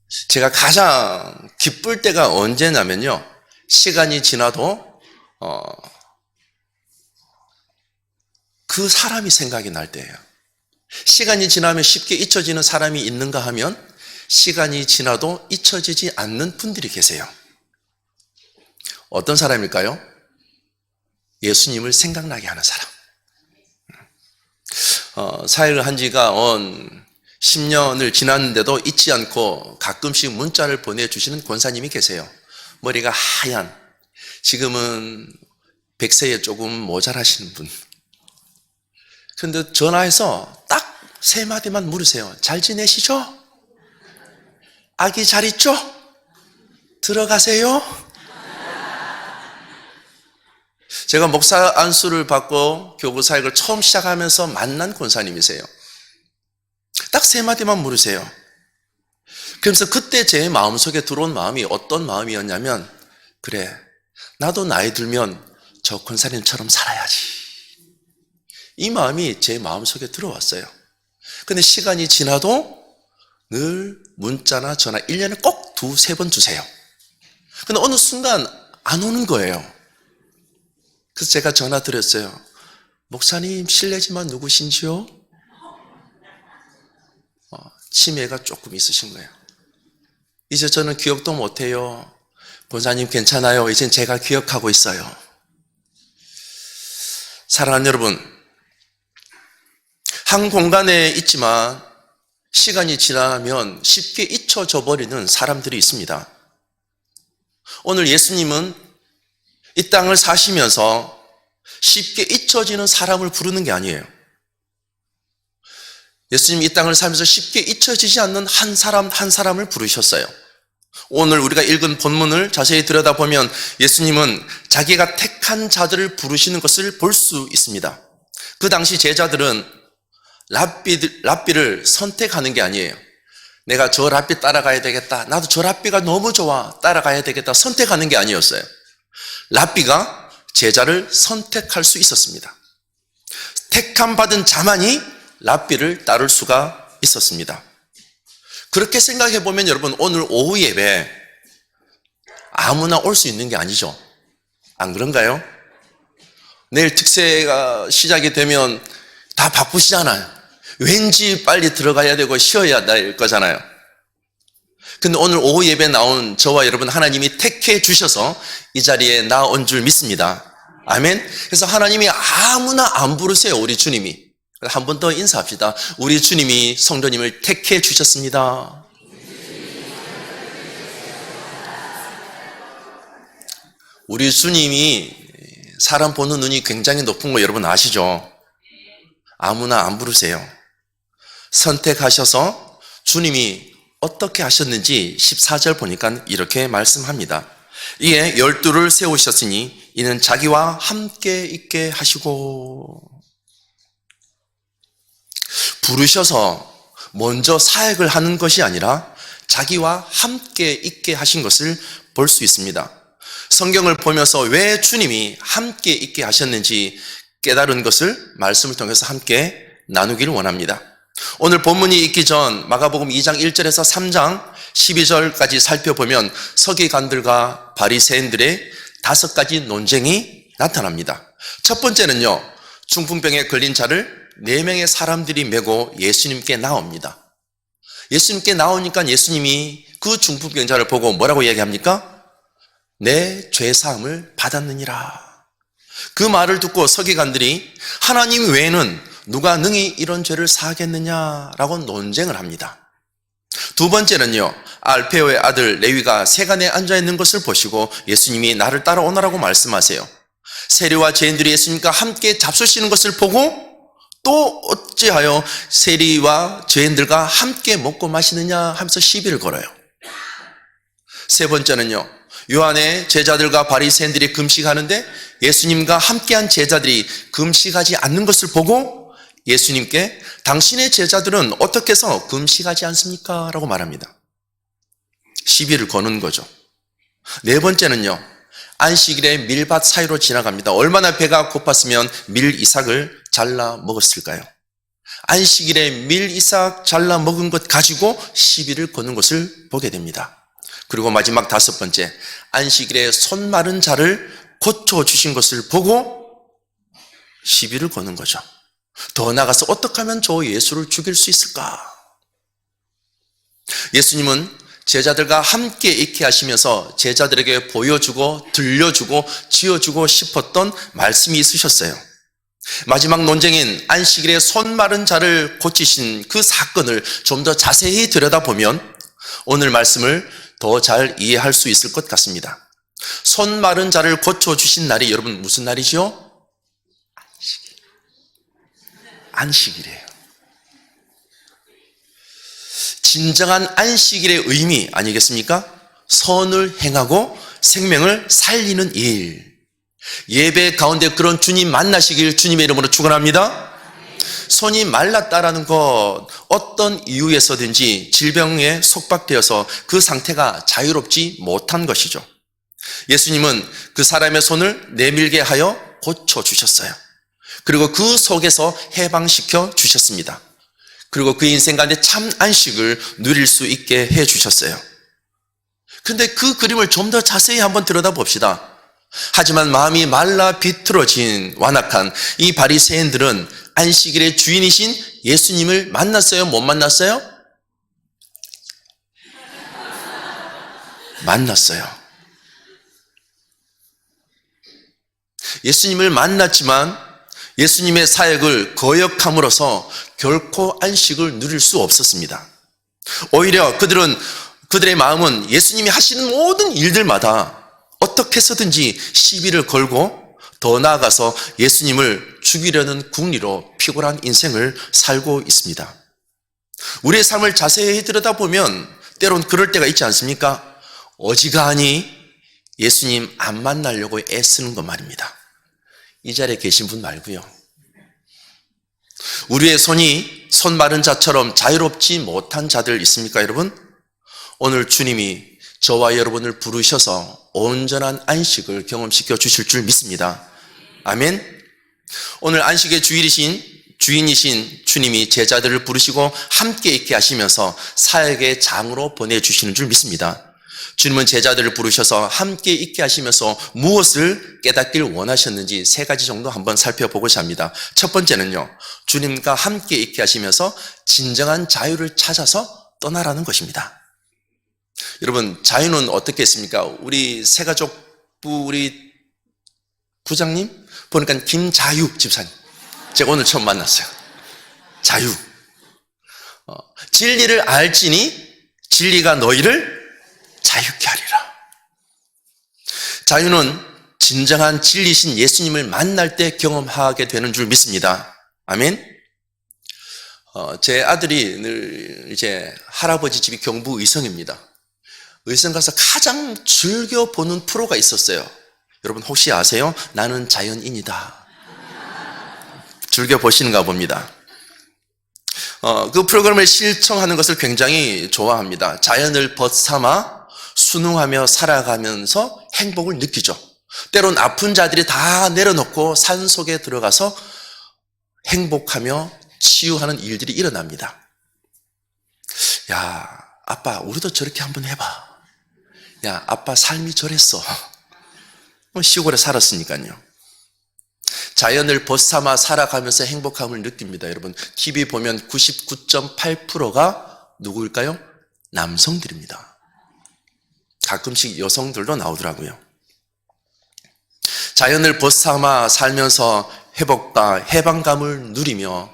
제가 가장 기쁠 때가 언제냐면요, 시간이 지나도 그 사람이 생각이 날 때예요. 시간이 지나면 쉽게 잊혀지는 사람이 있는가 하면 시간이 지나도 잊혀지지 않는 분들이 계세요. 어떤 사람일까요? 예수님을 생각나게 하는 사람. 사역을 한 지가 10년을 지났는데도 잊지 않고 가끔씩 문자를 보내주시는 권사님이 계세요. 머리가 하얀, 지금은 100세에 조금 모자라시는 분. 그런데 전화해서 딱 세 마디만 물으세요. 잘 지내시죠? 아기 잘 있죠? 들어가세요? 제가 목사 안수를 받고 교부 사역을 처음 시작하면서 만난 권사님이세요. 딱 세 마디만 물으세요. 그러면서 그때 제 마음속에 들어온 마음이 어떤 마음이었냐면, 그래, 나도 나이 들면 저 권사님처럼 살아야지. 이 마음이 제 마음속에 들어왔어요. 근데 시간이 지나도 늘 문자나 전화 1년에 꼭 2-3번 주세요. 근데 어느 순간 안 오는 거예요. 그래서 제가 전화 드렸어요. 목사님 실례지만 누구신지요? 치매가 조금 있으신 거예요. 이제 저는 기억도 못해요. 권사님 괜찮아요. 이젠 제가 기억하고 있어요. 사랑하는 여러분, 한 공간에 있지만 시간이 지나면 쉽게 잊혀져 버리는 사람들이 있습니다. 오늘 예수님은 이 땅을 사시면서 쉽게 잊혀지는 사람을 부르는 게 아니에요. 예수님이 이 땅을 살면서 쉽게 잊혀지지 않는 한 사람 한 사람을 부르셨어요. 오늘 우리가 읽은 본문을 자세히 들여다보면 예수님은 자기가 택한 자들을 부르시는 것을 볼 수 있습니다. 그 당시 제자들은 랍비를 선택하는 게 아니에요. 내가 저 랍비 따라가야 되겠다. 나도 저 랍비가 너무 좋아. 따라가야 되겠다. 선택하는 게 아니었어요. 랍비가 제자를 선택할 수 있었습니다. 택함 받은 자만이 랍비를 따를 수가 있었습니다. 그렇게 생각해 보면 여러분, 오늘 오후 예배 아무나 올 수 있는 게 아니죠. 안 그런가요? 내일 특세가 시작이 되면 다 바쁘시잖아요. 왠지 빨리 들어가야 되고 쉬어야 될 거잖아요. 근데 오늘 오후 예배에 나온 저와 여러분, 하나님이 택해 주셔서 이 자리에 나온 줄 믿습니다. 아멘. 그래서 하나님이 아무나 안 부르세요. 우리 주님이. 한 번 더 인사합시다. 우리 주님이 성도님을 택해 주셨습니다. 우리 주님이 사람 보는 눈이 굉장히 높은 거 여러분 아시죠? 아무나 안 부르세요. 선택하셔서 주님이 어떻게 하셨는지 14절 보니까 이렇게 말씀합니다. 이에 12를 세우셨으니 이는 자기와 함께 있게 하시고. 부르셔서 먼저 사역을 하는 것이 아니라 자기와 함께 있게 하신 것을 볼 수 있습니다. 성경을 보면서 왜 주님이 함께 있게 하셨는지 깨달은 것을 말씀을 통해서 함께 나누기를 원합니다. 오늘 본문이 있기 전 마가복음 2장 1절에서 3장 12절까지 살펴보면 서기관들과 바리새인들의 5가지 논쟁이 나타납니다. 첫 번째는요, 중풍병에 걸린 자를 4명의 사람들이 메고 예수님께 나옵니다. 예수님께 나오니까 예수님이 그 중풍병자를 보고 뭐라고 이야기합니까? 내 죄사함을 받았느니라. 그 말을 듣고 서기관들이 하나님 외에는 누가 능히 이런 죄를 사하겠느냐라고 논쟁을 합니다. 두 번째는요, 알페오의 아들 레위가 세간에 앉아있는 것을 보시고 예수님이 나를 따라오너라고 말씀하세요. 세리와 죄인들이 예수님과 함께 잡수시는 것을 보고 또 어찌하여 세리와 죄인들과 함께 먹고 마시느냐 하면서 시비를 걸어요. 세 번째는요, 요한의 제자들과 바리새인들이 금식하는데 예수님과 함께한 제자들이 금식하지 않는 것을 보고 예수님께 당신의 제자들은 어떻게 해서 금식하지 않습니까? 라고 말합니다. 시비를 거는 거죠. 네 번째는요, 안식일에 밀밭 사이로 지나갑니다. 얼마나 배가 고팠으면 밀 이삭을 잘라 먹었을까요? 안식일에 밀 이삭 잘라 먹은 것 가지고 시비를 거는 것을 보게 됩니다. 그리고 마지막 다섯 번째, 안식일에 손 마른 자를 고쳐주신 것을 보고 시비를 거는 거죠. 더 나아가서 어떻게 하면 저 예수를 죽일 수 있을까? 예수님은 제자들과 함께 있게 하시면서 제자들에게 보여주고 들려주고 지어주고 싶었던 말씀이 있으셨어요. 마지막 논쟁인 안식일에 손 마른 자를 고치신 그 사건을 좀 더 자세히 들여다보면 오늘 말씀을 더 잘 이해할 수 있을 것 같습니다. 손 마른 자를 고쳐주신 날이 여러분 무슨 날이죠? 안식일이에요. 진정한 안식일의 의미 아니겠습니까? 선을 행하고 생명을 살리는 일. 예배 가운데 그런 주님 만나시길 주님의 이름으로 축원합니다. 손이 말랐다라는 것, 어떤 이유에서든지 질병에 속박되어서 그 상태가 자유롭지 못한 것이죠. 예수님은 그 사람의 손을 내밀게 하여 고쳐주셨어요. 그리고 그 속에서 해방시켜 주셨습니다. 그리고 그 인생 가운데 참 안식을 누릴 수 있게 해주셨어요. 그런데 그 그림을 좀 더 자세히 한번 들여다봅시다. 하지만 마음이 말라 비틀어진 완악한 이 바리새인들은 안식일의 주인이신 예수님을 만났어요? 못 만났어요? 만났어요. 예수님을 만났지만 예수님의 사역을 거역함으로써 결코 안식을 누릴 수 없었습니다. 오히려 그들의 마음은 예수님이 하시는 모든 일들마다 어떻게 해서든지 시비를 걸고 더 나아가서 예수님을 죽이려는 궁리로 피곤한 인생을 살고 있습니다. 우리의 삶을 자세히 들여다보면 때론 그럴 때가 있지 않습니까? 어지간히 예수님 안 만나려고 애쓰는 것 말입니다. 이 자리에 계신 분 말고요. 우리의 손이 손 마른 자처럼 자유롭지 못한 자들 있습니까, 여러분? 오늘 주님이 저와 여러분을 부르셔서 온전한 안식을 경험시켜 주실 줄 믿습니다. 아멘. 오늘 안식의 주인이신 주님이 제자들을 부르시고 함께 있게 하시면서 사역의 장으로 보내주시는 줄 믿습니다. 주님은 제자들을 부르셔서 함께 있게 하시면서 무엇을 깨닫길 원하셨는지 세 가지 정도 한번 살펴보고자 합니다. 첫 번째는요, 주님과 함께 있게 하시면서 진정한 자유를 찾아서 떠나라는 것입니다. 여러분, 자유는 어떻게 했습니까? 우리 새가족부 우리 부장님 보니까 김자유 집사님, 제가 오늘 처음 만났어요. 자유. 진리를 알지니 진리가 너희를 자유케 하리라. 자유는 진정한 진리신 예수님을 만날 때 경험하게 되는 줄 믿습니다. 아멘. 제 아들이 늘 이제 할아버지 집이 경부 의성입니다. 의성 가서 가장 즐겨 보는 프로가 있었어요. 여러분 혹시 아세요? 나는 자연인이다. 즐겨 보시는가 봅니다. 그 프로그램을 시청하는 것을 굉장히 좋아합니다. 자연을 벗삼아 순응하며 살아가면서 행복을 느끼죠. 때론 아픈 자들이 다 내려놓고 산 속에 들어가서 행복하며 치유하는 일들이 일어납니다. 야, 아빠 우리도 저렇게 한번 해봐. 야, 아빠 삶이 저랬어. 시골에 살았으니까요. 자연을 벗삼아 살아가면서 행복함을 느낍니다. 여러분, TV 보면 99.8%가 누구일까요? 남성들입니다. 가끔씩 여성들도 나오더라고요. 자연을 벗삼아 살면서 회복과 해방감을 누리며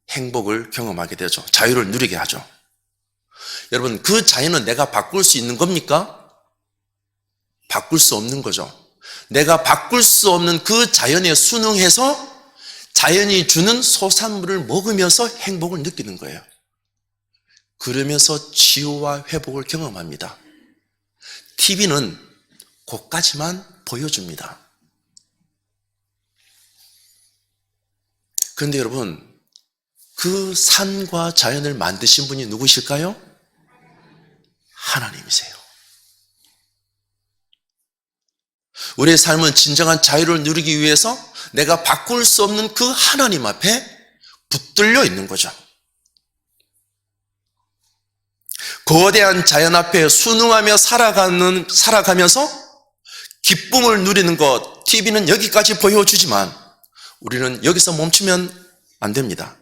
행복을 경험하게 되죠. 자유를 누리게 하죠. 여러분, 그 자유는 내가 바꿀 수 있는 겁니까? 바꿀 수 없는 거죠. 내가 바꿀 수 없는 그 자연에 순응해서 자연이 주는 소산물을 먹으면서 행복을 느끼는 거예요. 그러면서 치유와 회복을 경험합니다. TV는 그까지만 보여줍니다. 그런데 여러분, 그 산과 자연을 만드신 분이 누구실까요? 하나님이세요. 우리의 삶은 진정한 자유를 누리기 위해서 내가 바꿀 수 없는 그 하나님 앞에 붙들려 있는 거죠. 거대한 자연 앞에 순응하며 살아가면서 기쁨을 누리는 것, TV는 여기까지 보여주지만 우리는 여기서 멈추면 안 됩니다.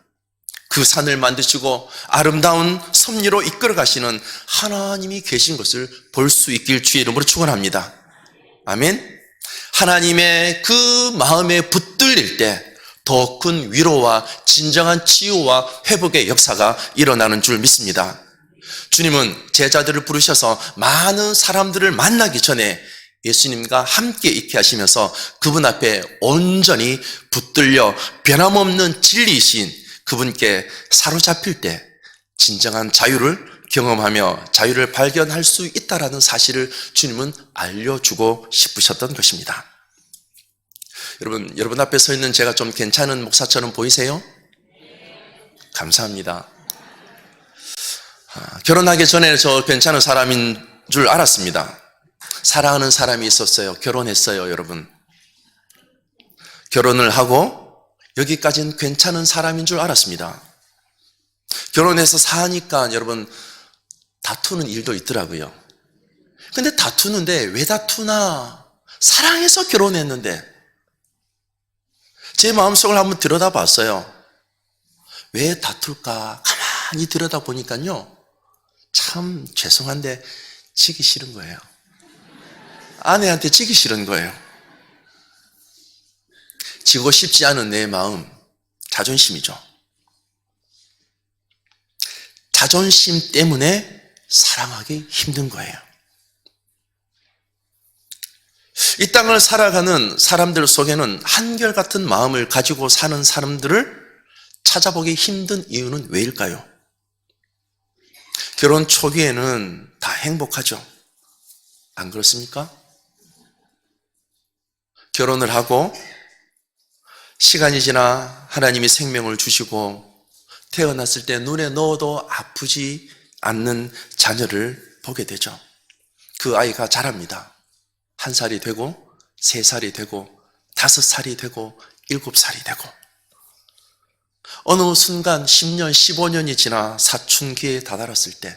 그 산을 만드시고 아름다운 섭리로 이끌어 가시는 하나님이 계신 것을 볼 수 있길 주의 이름으로 축원합니다. 아멘. 하나님의 그 마음에 붙들릴 때 더 큰 위로와 진정한 치유와 회복의 역사가 일어나는 줄 믿습니다. 주님은 제자들을 부르셔서 많은 사람들을 만나기 전에 예수님과 함께 있게 하시면서 그분 앞에 온전히 붙들려 변함없는 진리이신 그분께 사로잡힐 때 진정한 자유를 경험하며 자유를 발견할 수 있다는 사실을 주님은 알려주고 싶으셨던 것입니다. 여러분 앞에 서 있는 제가 좀 괜찮은 목사처럼 보이세요? 감사합니다. 결혼하기 전에 저 괜찮은 사람인 줄 알았습니다. 사랑하는 사람이 있었어요. 결혼했어요, 여러분. 결혼을 하고 여기까지는 괜찮은 사람인 줄 알았습니다. 결혼해서 사니까 여러분 다투는 일도 있더라고요. 근데 다투는데 왜 다투나? 사랑해서 결혼했는데 제 마음속을 한번 들여다봤어요. 왜 다툴까? 가만히 들여다보니까요, 참 죄송한데 지기 싫은 거예요. 아내한테 지기 싫은 거예요. 지고 싶지 않은 내 마음, 자존심이죠. 자존심 때문에 사랑하기 힘든 거예요. 이 땅을 살아가는 사람들 속에는 한결같은 마음을 가지고 사는 사람들을 찾아보기 힘든 이유는 왜일까요? 결혼 초기에는 다 행복하죠. 안 그렇습니까? 결혼을 하고 시간이 지나 하나님이 생명을 주시고 태어났을 때 눈에 넣어도 아프지 않는 자녀를 보게 되죠. 그 아이가 자랍니다. 1살이 되고 3살이 되고 5살이 되고 7살이 되고 어느 순간 10년, 15년이 지나 사춘기에 다다랐을 때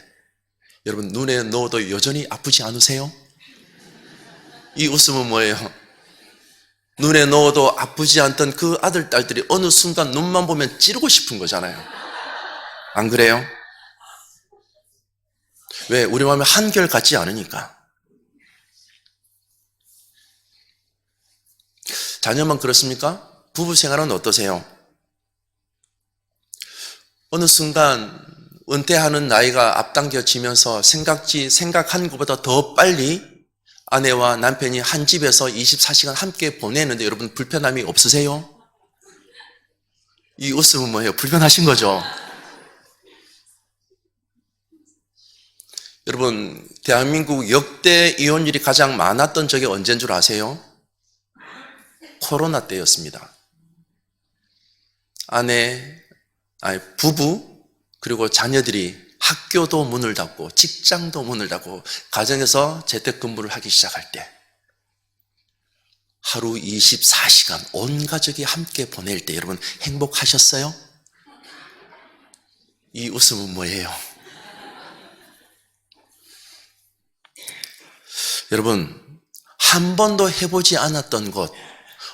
여러분 눈에 넣어도 여전히 아프지 않으세요? 이 웃음은 뭐예요? 눈에 넣어도 아프지 않던 그 아들, 딸들이 어느 순간 눈만 보면 찌르고 싶은 거잖아요. 안 그래요? 왜? 우리 마음이 한결같지 않으니까. 자녀만 그렇습니까? 부부 생활은 어떠세요? 어느 순간 은퇴하는 나이가 앞당겨지면서 생각한 것보다 더 빨리 아내와 남편이 한 집에서 24시간 함께 보내는데 여러분 불편함이 없으세요? 이 웃음은 뭐예요? 불편하신 거죠? 여러분 대한민국 역대 이혼율이 가장 많았던 적이 언제인 줄 아세요? 코로나 때였습니다. 부부 그리고 자녀들이 학교도 문을 닫고 직장도 문을 닫고 가정에서 재택근무를 하기 시작할 때 하루 24시간 온 가족이 함께 보낼 때 여러분 행복하셨어요? 이 웃음은 뭐예요? 여러분 한 번도 해보지 않았던 것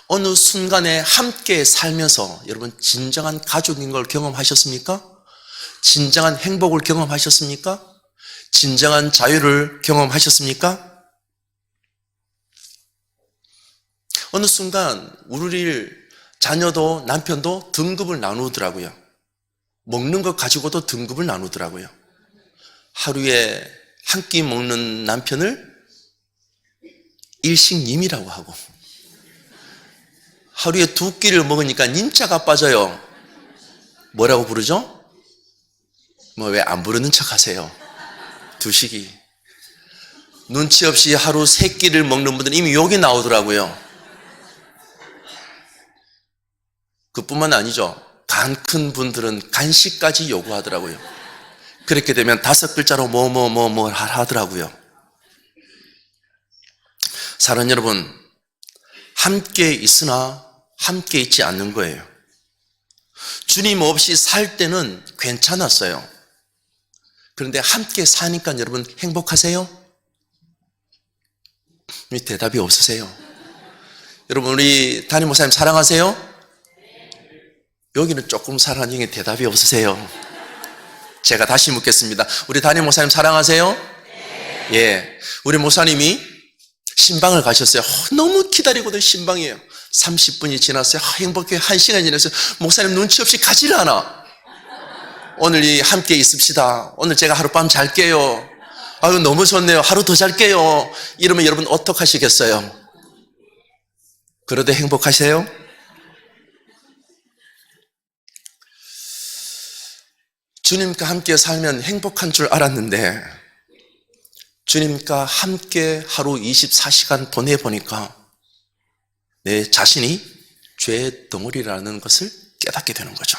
어느 순간에 함께 살면서 여러분 진정한 가족인 걸 경험하셨습니까? 진정한 행복을 경험하셨습니까? 진정한 자유를 경험하셨습니까? 어느 순간 우리 자녀도 남편도 등급을 나누더라고요. 먹는 것 가지고도 등급을 나누더라고요. 하루에 한 끼 먹는 남편을 일식님이라고 하고 하루에 2끼를 먹으니까 님자가 빠져요. 뭐라고 부르죠? 뭐 왜 안 부르는 척 하세요? 2식이. 눈치 없이 하루 3끼를 먹는 분들은 이미 욕이 나오더라고요. 그뿐만 아니죠. 간 큰 분들은 간식까지 요구하더라고요. 그렇게 되면 5글자로 뭐 하더라고요. 사랑하는 여러분, 함께 있으나 함께 있지 않는 거예요. 주님 없이 살 때는 괜찮았어요. 그런데 함께 사니까 여러분 행복하세요? 대답이 없으세요. 여러분 우리 담임 목사님 사랑하세요? 여기는 조금 사랑하는 중에 대답이 없으세요. 제가 다시 묻겠습니다. 우리 담임 목사님 사랑하세요? 예. 우리 목사님이 신방을 가셨어요. 너무 기다리거든 신방이에요. 30분이 지났어요. 행복해. 1시간이 지났어요. 목사님 눈치 없이 가지를 않아. 오늘 함께 있읍시다. 오늘 제가 하룻밤 잘게요. 아유 너무 좋네요. 하루 더 잘게요. 이러면 여러분 어떡하시겠어요? 그러다 행복하세요? 주님과 함께 살면 행복한 줄 알았는데 주님과 함께 하루 24시간 보내보니까 내 자신이 죄의 덩어리라는 것을 깨닫게 되는 거죠.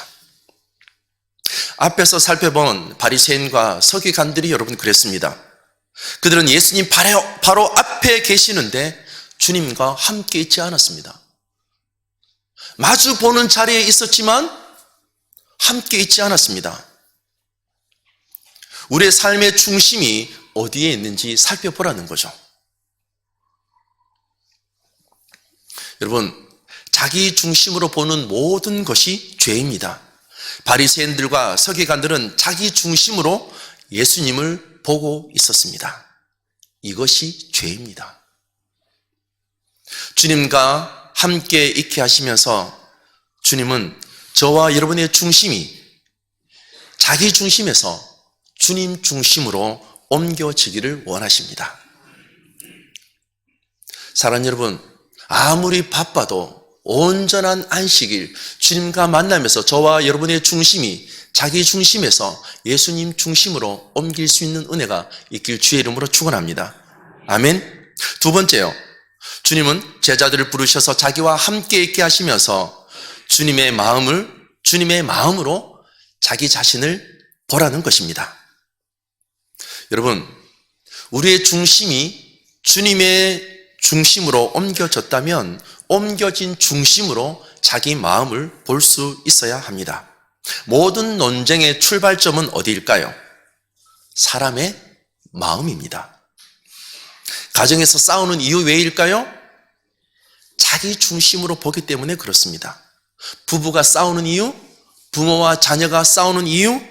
앞에서 살펴본 바리새인과 서기관들이 여러분 그랬습니다. 그들은 예수님 바로 앞에 계시는데 주님과 함께 있지 않았습니다. 마주 보는 자리에 있었지만 함께 있지 않았습니다. 우리의 삶의 중심이 어디에 있는지 살펴보라는 거죠. 여러분, 자기 중심으로 보는 모든 것이 죄입니다. 바리새인들과 서기관들은 자기 중심으로 예수님을 보고 있었습니다. 이것이 죄입니다. 주님과 함께 있게 하시면서 주님은 저와 여러분의 중심이 자기 중심에서 주님 중심으로 옮겨지기를 원하십니다. 사랑하는 여러분, 아무리 바빠도 온전한 안식일 주님과 만나면서 저와 여러분의 중심이 자기 중심에서 예수님 중심으로 옮길 수 있는 은혜가 있길 주의 이름으로 축원합니다. 아멘. 두 번째요. 주님은 제자들을 부르셔서 자기와 함께 있게 하시면서 주님의 마음으로 자기 자신을 보라는 것입니다. 여러분, 우리의 중심이 주님의 중심으로 옮겨졌다면 옮겨진 중심으로 자기 마음을 볼 수 있어야 합니다. 모든 논쟁의 출발점은 어디일까요? 사람의 마음입니다. 가정에서 싸우는 이유 왜일까요? 자기 중심으로 보기 때문에 그렇습니다. 부부가 싸우는 이유, 부모와 자녀가 싸우는 이유.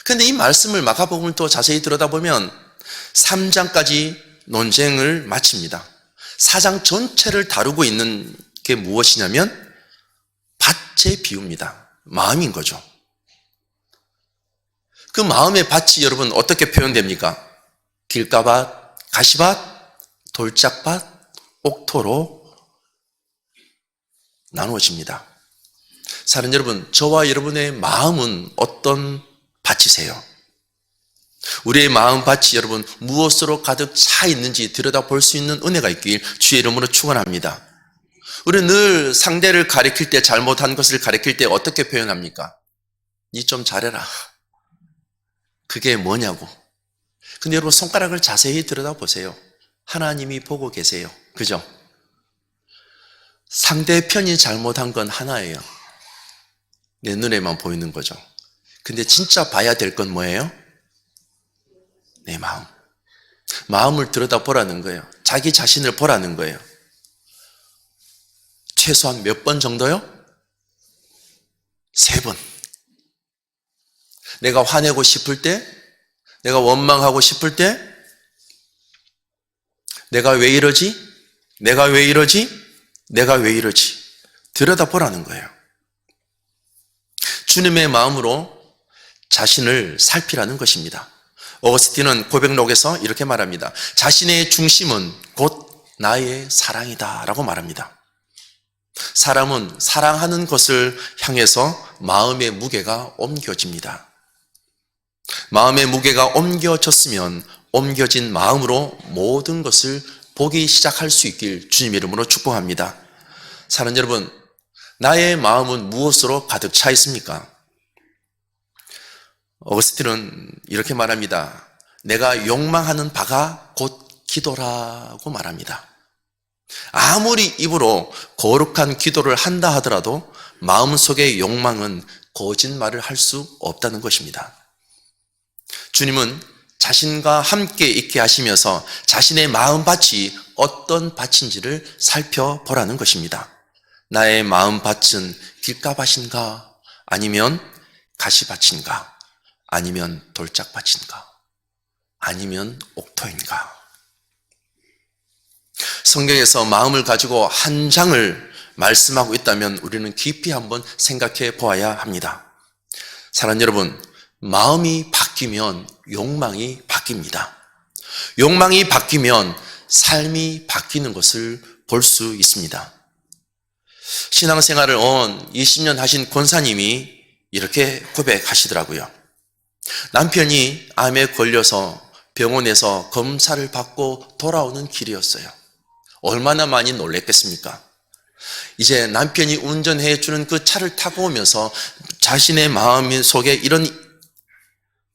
그런데 이 말씀을 마가복음을 또 자세히 들여다보면 3장까지 논쟁을 마칩니다. 4장 전체를 다루고 있는 게 무엇이냐면 밭의 비유입니다. 마음인 거죠. 그 마음의 밭이 여러분 어떻게 표현됩니까? 길가밭, 가시밭, 돌짝밭, 옥토로 나누어집니다. 사랑하는 여러분, 저와 여러분의 마음은 어떤 밭이세요? 우리의 마음밭이 여러분 무엇으로 가득 차 있는지 들여다볼 수 있는 은혜가 있길 주의 이름으로 축원합니다. 우리는 늘 상대를 가리킬 때, 잘못한 것을 가리킬 때 어떻게 표현합니까? 니 좀 잘해라. 그게 뭐냐고. 근데 여러분 손가락을 자세히 들여다보세요. 하나님이 보고 계세요. 그죠? 상대편이 잘못한 건 하나예요. 내 눈에만 보이는 거죠. 근데 진짜 봐야 될 건 뭐예요? 내 마음. 마음을 들여다보라는 거예요. 자기 자신을 보라는 거예요. 최소한 몇 번 정도요? 3번. 내가 화내고 싶을 때, 내가 원망하고 싶을 때, 내가 왜 이러지? 내가 왜 이러지? 내가 왜 이러지? 들여다보라는 거예요. 주님의 마음으로 자신을 살피라는 것입니다. 어거스틴은 고백록에서 이렇게 말합니다. 자신의 중심은 곧 나의 사랑이다 라고 말합니다. 사람은 사랑하는 것을 향해서 마음의 무게가 옮겨집니다. 마음의 무게가 옮겨졌으면 옮겨진 마음으로 모든 것을 보기 시작할 수 있길 주님의 이름으로 축복합니다. 사랑하는 여러분, 나의 마음은 무엇으로 가득 차 있습니까? 어거스틴은 이렇게 말합니다. 내가 욕망하는 바가 곧 기도라고 말합니다. 아무리 입으로 거룩한 기도를 한다 하더라도 마음속의 욕망은 거짓말을 할 수 없다는 것입니다. 주님은 자신과 함께 있게 하시면서 자신의 마음밭이 어떤 밭인지를 살펴보라는 것입니다. 나의 마음밭은 길가밭인가? 아니면 가시밭인가? 아니면 돌짝밭인가? 아니면 옥토인가? 성경에서 마음을 가지고 한 장을 말씀하고 있다면 우리는 깊이 한번 생각해 보아야 합니다. 사랑하는 여러분, 마음이 바뀌면 욕망이 바뀝니다. 욕망이 바뀌면 삶이 바뀌는 것을 볼 수 있습니다. 신앙생활을 20년 하신 권사님이 이렇게 고백하시더라고요. 남편이 암에 걸려서 병원에서 검사를 받고 돌아오는 길이었어요. 얼마나 많이 놀랬겠습니까? 이제 남편이 운전해 주는 그 차를 타고 오면서 자신의 마음 속에 이런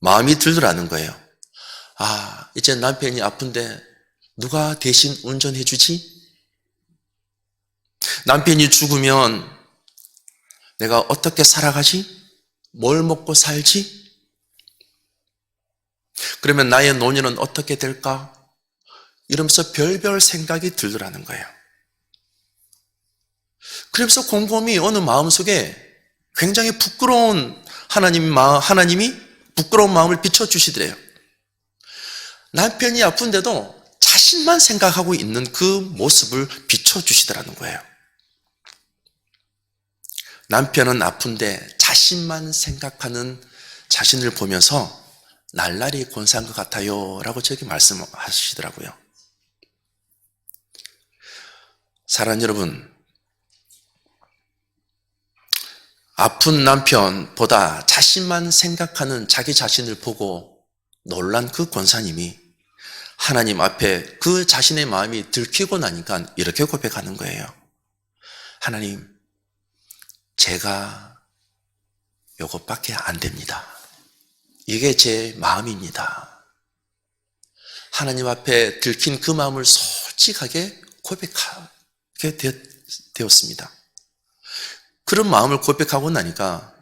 마음이 들더라는 거예요. 이제 남편이 아픈데 누가 대신 운전해 주지? 남편이 죽으면 내가 어떻게 살아가지? 뭘 먹고 살지? 그러면 나의 노년은 어떻게 될까? 이러면서 별별 생각이 들더라는 거예요. 그러면서 곰곰이 어느 마음속에 굉장히 부끄러운 하나님이 부끄러운 마음을 비춰주시더래요. 남편이 아픈데도 자신만 생각하고 있는 그 모습을 비춰주시더라는 거예요. 남편은 아픈데 자신만 생각하는 자신을 보면서 날라리 권사한 것 같아요 라고 저에게 말씀하시더라고요. 사랑하는 여러분, 아픈 남편보다 자신만 생각하는 자기 자신을 보고 놀란 그 권사님이 하나님 앞에 그 자신의 마음이 들키고 나니까 이렇게 고백하는 거예요. 하나님, 제가 요것밖에 안 됩니다. 이게 제 마음입니다. 하나님 앞에 들킨 그 마음을 솔직하게 고백하게 되었습니다. 그런 마음을 고백하고 나니까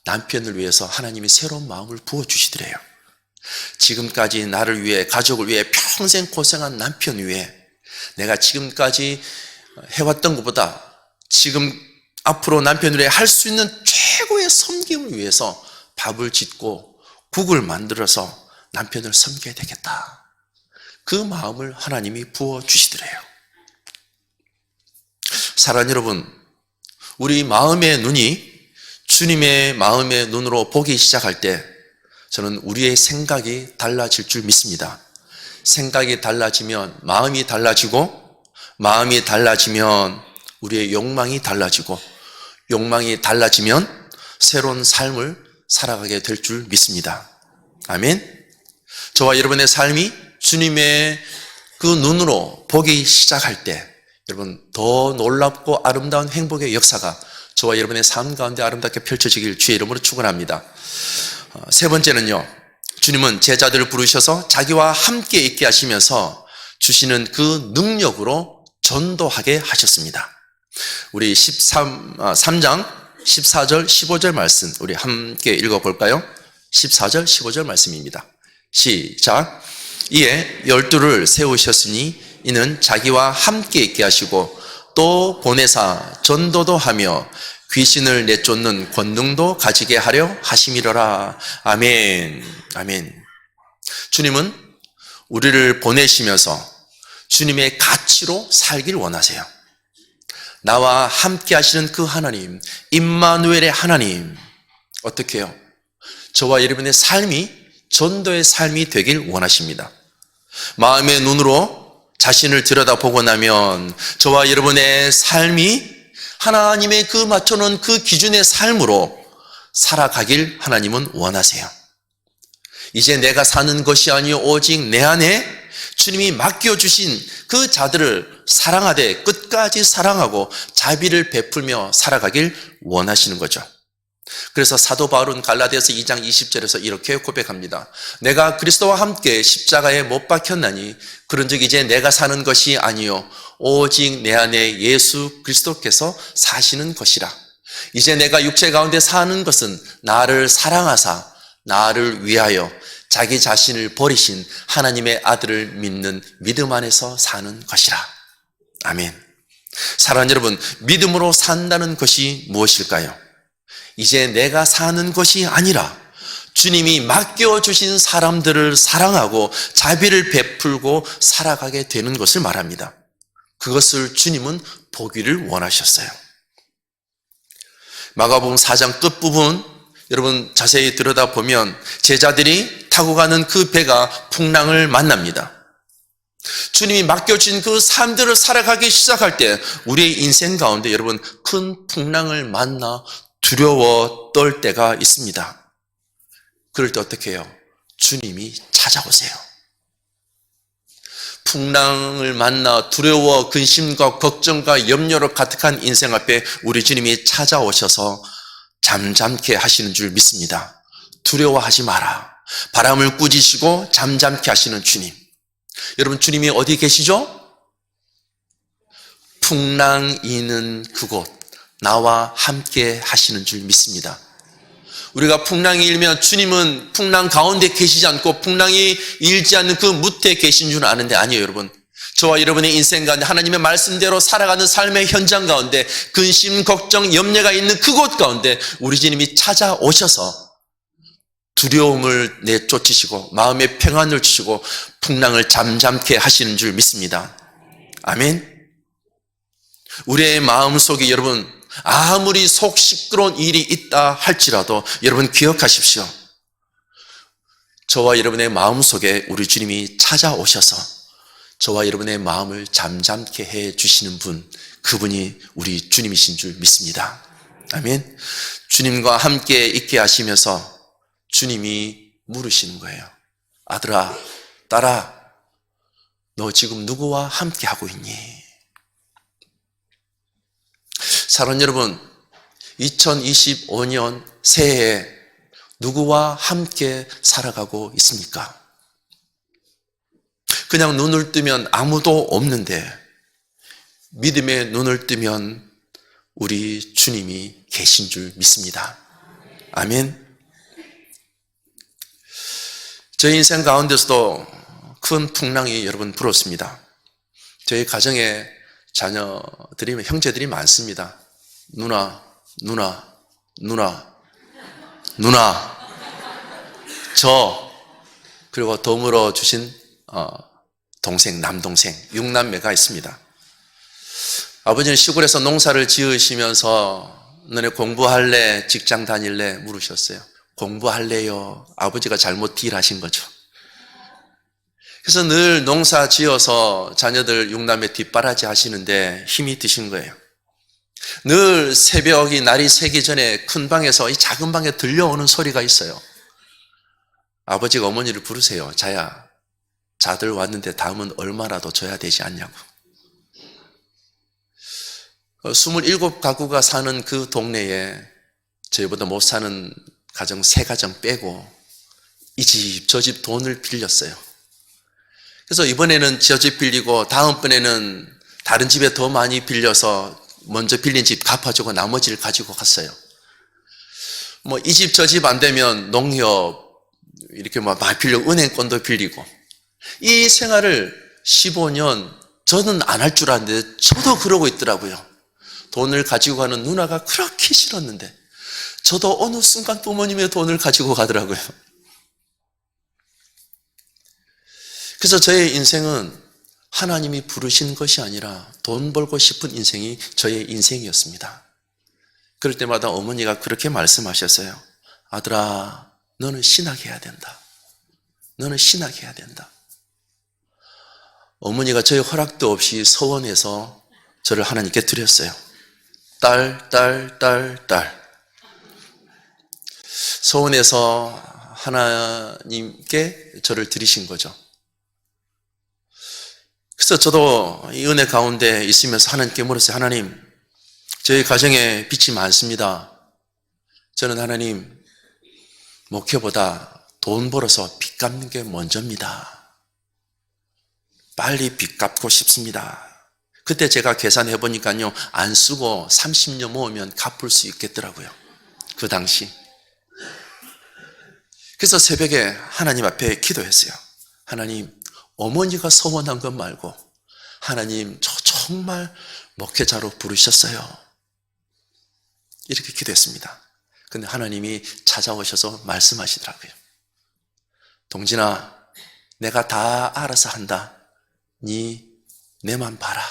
남편을 위해서 하나님이 새로운 마음을 부어주시더래요. 지금까지 나를 위해, 가족을 위해 평생 고생한 남편 위해 내가 지금까지 해왔던 것보다 지금 앞으로 남편을 위해 할 수 있는 최고의 섬김을 위해서 밥을 짓고 국을 만들어서 남편을 섬겨야 되겠다. 그 마음을 하나님이 부어주시더래요. 사랑하는 여러분, 우리 마음의 눈이 주님의 마음의 눈으로 보기 시작할 때 저는 우리의 생각이 달라질 줄 믿습니다. 생각이 달라지면 마음이 달라지고, 마음이 달라지면 우리의 욕망이 달라지고, 욕망이 달라지면 새로운 삶을 살아가게 될 줄 믿습니다. 아멘. 저와 여러분의 삶이 주님의 그 눈으로 보기 시작할 때 여러분, 더 놀랍고 아름다운 행복의 역사가 저와 여러분의 삶 가운데 아름답게 펼쳐지길 주의 이름으로 축원합니다. 세 번째는요, 주님은 제자들을 부르셔서 자기와 함께 있게 하시면서 주시는 그 능력으로 전도하게 하셨습니다. 우리 3장 14절 15절 말씀 우리 함께 읽어볼까요? 14절 15절 말씀입니다. 시작. 이에 12를 세우셨으니 이는 자기와 함께 있게 하시고 또 보내사 전도도 하며 귀신을 내쫓는 권능도 가지게 하려 하심이로라. 아멘. 아멘. 주님은 우리를 보내시면서 주님의 가치로 살길 원하세요. 나와 함께 하시는 그 하나님, 임마누엘의 하나님, 어떻게 해요? 저와 여러분의 삶이 전도의 삶이 되길 원하십니다. 마음의 눈으로 자신을 들여다보고 나면 저와 여러분의 삶이 하나님의 그 맞춰놓은 그 기준의 삶으로 살아가길 하나님은 원하세요. 이제 내가 사는 것이 아니요 오직 내 안에 주님이 맡겨주신 그 자들을 사랑하되 끝까지 사랑하고 자비를 베풀며 살아가길 원하시는 거죠. 그래서 사도 바울은 갈라디아서 2장 20절에서 이렇게 고백합니다. 내가 그리스도와 함께 십자가에 못 박혔나니 그런즉 이제 내가 사는 것이 아니요 오직 내 안에 예수 그리스도께서 사시는 것이라. 이제 내가 육체 가운데 사는 것은 나를 사랑하사 나를 위하여 자기 자신을 버리신 하나님의 아들을 믿는 믿음 안에서 사는 것이라. 아멘. 사랑하는 여러분, 믿음으로 산다는 것이 무엇일까요? 이제 내가 사는 것이 아니라 주님이 맡겨주신 사람들을 사랑하고 자비를 베풀고 살아가게 되는 것을 말합니다. 그것을 주님은 보기를 원하셨어요. 마가복음 4장 끝부분 여러분 자세히 들여다보면 제자들이 타고 가는 그 배가 풍랑을 만납니다. 주님이 맡겨진 그 삶들을 살아가기 시작할 때 우리의 인생 가운데 여러분 큰 풍랑을 만나 두려워 떨 때가 있습니다. 그럴 때 어떻게 해요? 주님이 찾아오세요. 풍랑을 만나 두려워 근심과 걱정과 염려로 가득한 인생 앞에 우리 주님이 찾아오셔서 잠잠케 하시는 줄 믿습니다. 두려워하지 마라. 바람을 꾸짖으시고 잠잠케 하시는 주님. 여러분 주님이 어디 계시죠? 풍랑 이는 그곳 나와 함께 하시는 줄 믿습니다. 우리가 풍랑이 일면 주님은 풍랑 가운데 계시지 않고 풍랑이 일지 않는 그 무태에 계신 줄 아는데 아니에요, 여러분. 저와 여러분의 인생 가운데 하나님의 말씀대로 살아가는 삶의 현장 가운데 근심, 걱정, 염려가 있는 그곳 가운데 우리 주님이 찾아오셔서 두려움을 내쫓으시고 마음의 평안을 주시고 풍랑을 잠잠케 하시는 줄 믿습니다. 아멘. 우리의 마음속에 여러분 아무리 속 시끄러운 일이 있다 할지라도 여러분 기억하십시오. 저와 여러분의 마음속에 우리 주님이 찾아오셔서 저와 여러분의 마음을 잠잠케 해 주시는 분, 그분이 우리 주님이신 줄 믿습니다. 아멘. 주님과 함께 있게 하시면서 주님이 물으시는 거예요. 아들아, 딸아, 너 지금 누구와 함께 하고 있니? 사랑하는 여러분, 2025년 새해에 누구와 함께 살아가고 있습니까? 그냥 눈을 뜨면 아무도 없는데 믿음의 눈을 뜨면 우리 주님이 계신 줄 믿습니다. 아멘. 저희 인생 가운데서도 큰 풍랑이 여러분 불었습니다. 저희 가정에 자녀들이, 형제들이 많습니다. 누나, 저, 그리고 더불어 주신 동생, 남동생, 6남매가 있습니다. 아버지는 시골에서 농사를 지으시면서 너네 공부할래, 직장 다닐래 물으셨어요. 공부할래요. 아버지가 잘못 딜하신 거죠. 그래서 늘 농사 지어서 자녀들 6남매 뒷바라지 하시는데 힘이 드신 거예요. 늘 새벽이 날이 새기 전에 큰 방에서 이 작은 방에 들려오는 소리가 있어요. 아버지가 어머니를 부르세요. 자야, 자들 왔는데 다음은 얼마나 더 줘야 되지 않냐고. 27가구가 사는 그 동네에 저희보다 못 사는 가정 3가정 빼고 이 집, 저 집 돈을 빌렸어요. 그래서 이번에는 저 집 빌리고 다음번에는 다른 집에 더 많이 빌려서 먼저 빌린 집 갚아주고 나머지를 가지고 갔어요. 뭐 이 집 저 집 안 되면 농협 이렇게 막 많이 빌려 은행권도 빌리고 이 생활을 15년 저는 안 할 줄 알았는데 저도 그러고 있더라고요. 돈을 가지고 가는 누나가 그렇게 싫었는데 저도 어느 순간 부모님의 돈을 가지고 가더라고요. 그래서 저의 인생은 하나님이 부르신 것이 아니라 돈 벌고 싶은 인생이 저의 인생이었습니다. 그럴 때마다 어머니가 그렇게 말씀하셨어요. 아들아, 너는 신학해야 된다. 너는 신학해야 된다. 어머니가 저의 허락도 없이 서원해서 저를 하나님께 드렸어요. 딸. 서원해서 하나님께 저를 드리신 거죠. 그래서 저도 이 은혜 가운데 있으면서 하나님께 물었어요. 하나님, 저희 가정에 빚이 많습니다. 저는 하나님, 목회보다 돈 벌어서 빚 갚는 게 먼저입니다. 빨리 빚 갚고 싶습니다. 그때 제가 계산해 보니까요, 안 쓰고 30년 모으면 갚을 수 있겠더라고요. 그 당시. 그래서 새벽에 하나님 앞에 기도했어요. 하나님, 어머니가 서원한 것 말고 하나님, 저 정말 목회자로 부르셨어요. 이렇게 기도했습니다. 근데 하나님이 찾아오셔서 말씀하시더라고요. 동진아, 내가 다 알아서 한다. 내만 봐라.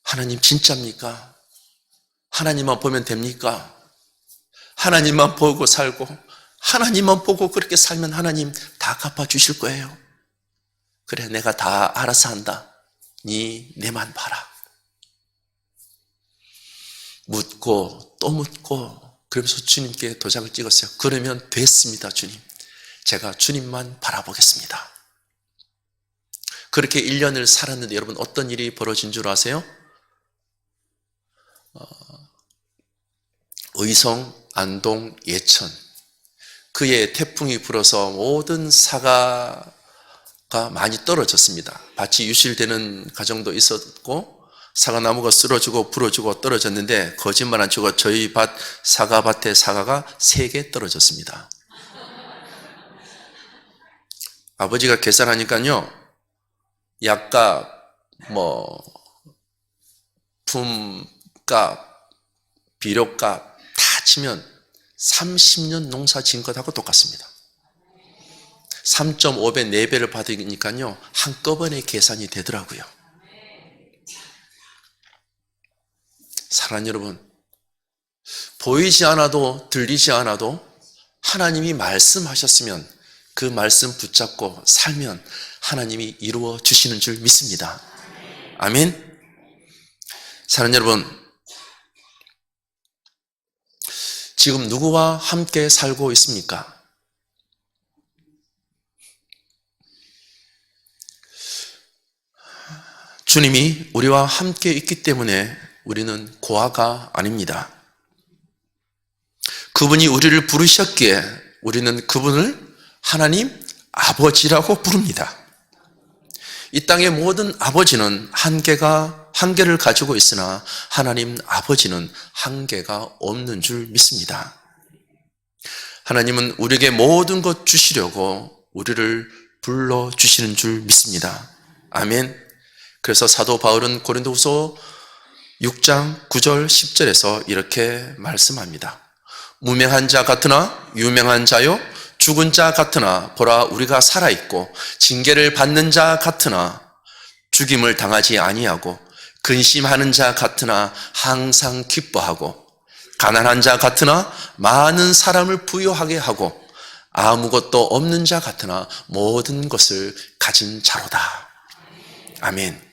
하나님 진짜입니까? 하나님만 보면 됩니까? 하나님만 보고 살고 하나님만 보고 그렇게 살면 하나님 다 갚아주실 거예요. 그래, 내가 다 알아서 한다. 내만 봐라. 묻고 또 묻고 그러면서 주님께 도장을 찍었어요. 그러면 됐습니다, 주님. 제가 주님만 바라보겠습니다. 그렇게 1년을 살았는데 여러분 어떤 일이 벌어진 줄 아세요? 의성, 안동, 예천 그의 태풍이 불어서 모든 사과가 많이 떨어졌습니다. 밭이 유실되는 가정도 있었고 사과나무가 쓰러지고 부러지고 떨어졌는데 거짓말 안 치고 저희 밭 사과밭에 사과가 3개 떨어졌습니다. 아버지가 계산하니까요, 약값, 품값, 비료값 다 치면 30년 농사 지은 것하고 똑같습니다. 3.5배, 4배를 받으니까요, 한꺼번에 계산이 되더라고요. 사랑하는 여러분, 보이지 않아도 들리지 않아도 하나님이 말씀하셨으면 그 말씀 붙잡고 살면 하나님이 이루어 주시는 줄 믿습니다. 아멘. 사랑하는 여러분, 지금 누구와 함께 살고 있습니까? 주님이 우리와 함께 있기 때문에 우리는 고아가 아닙니다. 그분이 우리를 부르셨기에 우리는 그분을 하나님 아버지라고 부릅니다. 이 땅의 모든 아버지는 한계를 가지고 있으나 하나님 아버지는 한계가 없는 줄 믿습니다. 하나님은 우리에게 모든 것 주시려고 우리를 불러주시는 줄 믿습니다. 아멘. 그래서 사도 바울은 고린도후서 6장 9절 10절에서 이렇게 말씀합니다. 무명한 자 같으나 유명한 자요, 죽은 자 같으나 보라 우리가 살아있고, 징계를 받는 자 같으나 죽임을 당하지 아니하고, 근심하는 자 같으나 항상 기뻐하고, 가난한 자 같으나 많은 사람을 부유하게 하고, 아무것도 없는 자 같으나 모든 것을 가진 자로다. 아멘.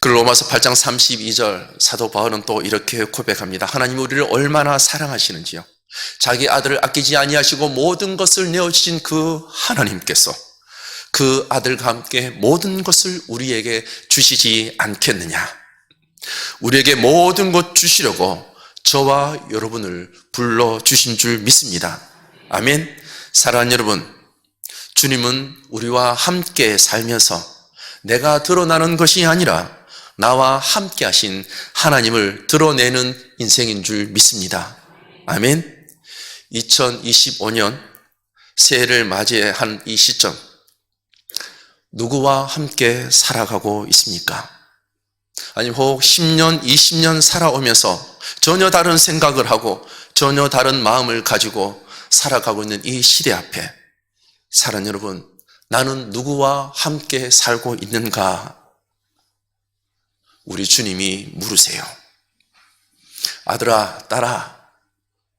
그 로마서 8장 32절 사도 바울은 또 이렇게 고백합니다. 하나님이 우리를 얼마나 사랑하시는지요. 자기 아들을 아끼지 아니하시고 모든 것을 내어주신 그 하나님께서 그 아들과 함께 모든 것을 우리에게 주시지 않겠느냐. 우리에게 모든 것 주시려고 저와 여러분을 불러주신 줄 믿습니다. 아멘. 사랑하는 여러분, 주님은 우리와 함께 살면서 내가 드러나는 것이 아니라 나와 함께 하신 하나님을 드러내는 인생인 줄 믿습니다. 아멘. 2025년 새해를 맞이한 이 시점, 누구와 함께 살아가고 있습니까? 아니면 혹 10년, 20년 살아오면서 전혀 다른 생각을 하고 전혀 다른 마음을 가지고 살아가고 있는 이 시대 앞에 사랑하는 여러분, 나는 누구와 함께 살고 있는가? 우리 주님이 물으세요. 아들아, 딸아,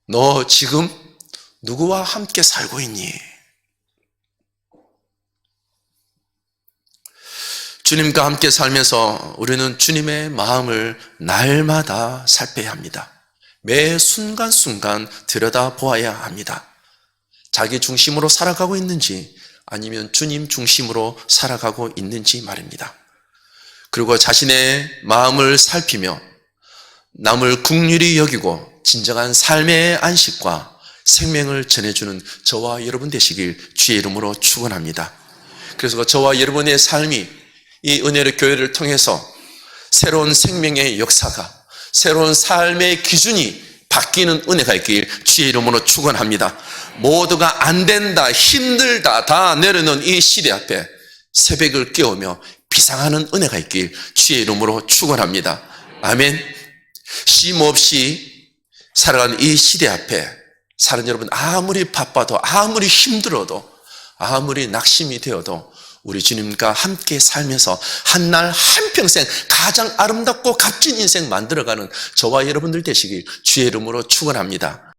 너 지금 누구와 함께 살고 있니? 주님과 함께 살면서 우리는 주님의 마음을 날마다 살펴야 합니다. 매 순간순간 들여다보아야 합니다. 자기 중심으로 살아가고 있는지 아니면 주님 중심으로 살아가고 있는지 말입니다. 그리고 자신의 마음을 살피며 남을 긍휼히 여기고 진정한 삶의 안식과 생명을 전해주는 저와 여러분 되시길 주의 이름으로 축원합니다. 그래서 저와 여러분의 삶이 이 은혜의 교회를 통해서 새로운 생명의 역사가, 새로운 삶의 기준이 바뀌는 은혜가 있길 주의 이름으로 축원합니다. 모두가 안 된다, 힘들다 다 내려놓은 이 시대 앞에 새벽을 깨우며 비상하는 은혜가 있길 주의 이름으로 축원합니다. 아멘. 쉼 없이 살아가는 이 시대 앞에 사는 여러분, 아무리 바빠도, 아무리 힘들어도, 아무리 낙심이 되어도 우리 주님과 함께 살면서 한날 한평생 가장 아름답고 값진 인생 만들어가는 저와 여러분들 되시길 주의 이름으로 축원합니다.